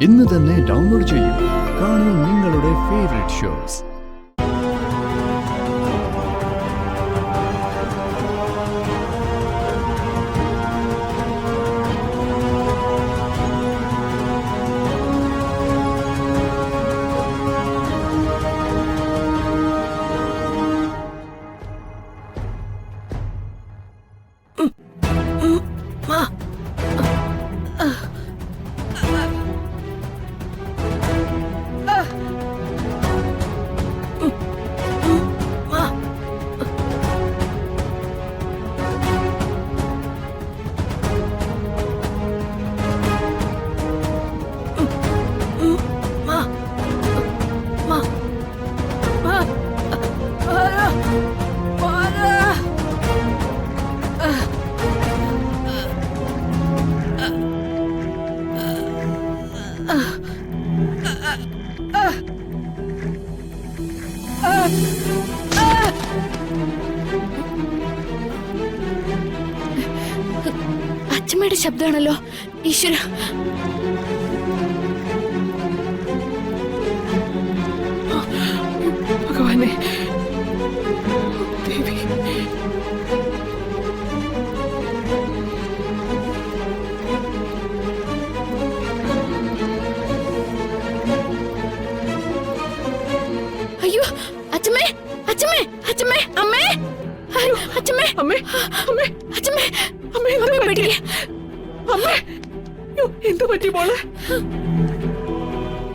ഇന്ന് തന്നെ ഡൗൺലോഡ് ചെയ്യൂ. കാണൂ നിങ്ങളുടെ ഫേവറേറ്റ് ഷോസ്. അച്ഛമ്മയുടെ ശബ്ദമാണല്ലോ. ഈശ്വര, ഭഗവാനെ, ദേവി, അയ്യോ അച്ഛമ്മേ, അച്ഛമ്മേ, അച്ഛമ്മേ, അമ്മേ, അയ്യോ അച്ഛമ്മേ, അമ്മേ, അമ്മേ, അച്ഛമ്മേ, അമ്മേ, എന്ത് അമ്മേ പറ്റി? പിടിക്ക്. അമ്മേ, അയ്യോ, എന്ത് പറ്റി മോളെ?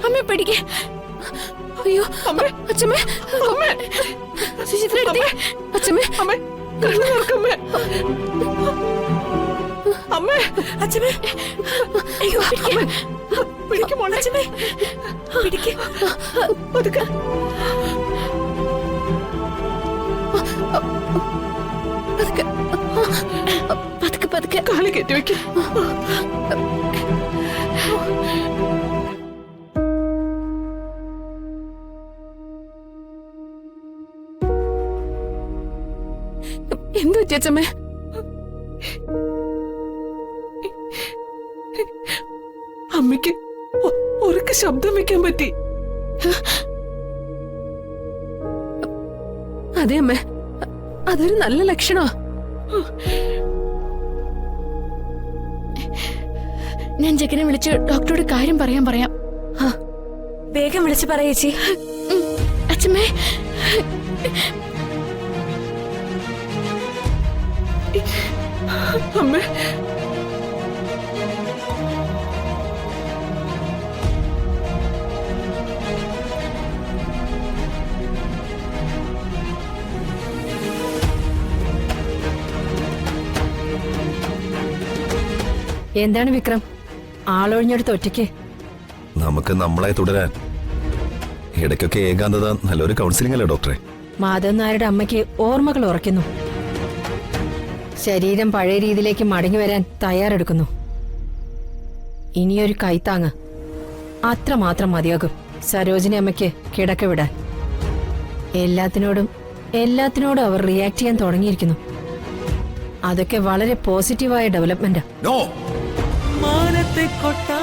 അമ്മേ പിടിക്ക്. അയ്യോ അമ്മേ, അച്ഛമ്മേ, അമ്മേ, സുചിത്ര എടുത്തേ. അച്ഛമ്മേ, അമ്മേ, കണ്ണു തുറക്കമ്മേ. അമ്മേ, അച്ഛമ്മേ, അയ്യോ അമ്മേ, പിടിക്ക് മോളെ. അച്ഛമ്മേ, പിടിക്ക്. പതുക്കെ. പതുക്കെ, പതുക്കെ, പതുക്കെ. കാല് കയറ്റി വെക്ക്. എന്ത് പറ്റി അച്ഛമ്മേ? അമ്മയ്ക്ക് ഉറക്കെ ശബ്ദം വെക്കാൻ പറ്റി. അതെ അമ്മേ, അതൊരു നല്ല ലക്ഷണമാ. ഞാൻ ജഗനെ വിളിച്ച് ഡോക്ടറോട് കാര്യം പറയാം. വേഗം വിളിച്ച് പറയേച്ചി. അച്ഛമ്മേ, അമ്മേ, എന്താണ് വിക്രം, ആളൊഴിഞ്ഞെടുത്ത് ഒറ്റയ്ക്ക്? നമുക്ക് നമ്മളായി തുടരാൻ ഇടയ്ക്കൊക്കെ ഏകാന്തത നല്ലൊരു കൗൺസിലിംഗ് അല്ലേ ഡോക്ടറെ? മാധവൻ നായരുടെ അമ്മയ്ക്ക് ഓർമ്മകൾ ഉറയ്ക്കുന്നു. ശരീരം പഴയ രീതിയിലേക്ക് മടങ്ങി വരാൻ തയ്യാറെടുക്കുന്നു. ഇനിയൊരു കൈത്താങ്ങ് അത്രമാത്രം മതിയാകും സരോജിനി അമ്മയ്ക്ക് കിടക്ക വിടാൻ. എല്ലാത്തിനോടും അവർ റിയാക്ട് ചെയ്യാൻ തുടങ്ങിയിരിക്കുന്നു. അതൊക്കെ വളരെ പോസിറ്റീവായ ഡെവലപ്മെന്റാ. നോ. മാനത്തെ കൊട്ടാ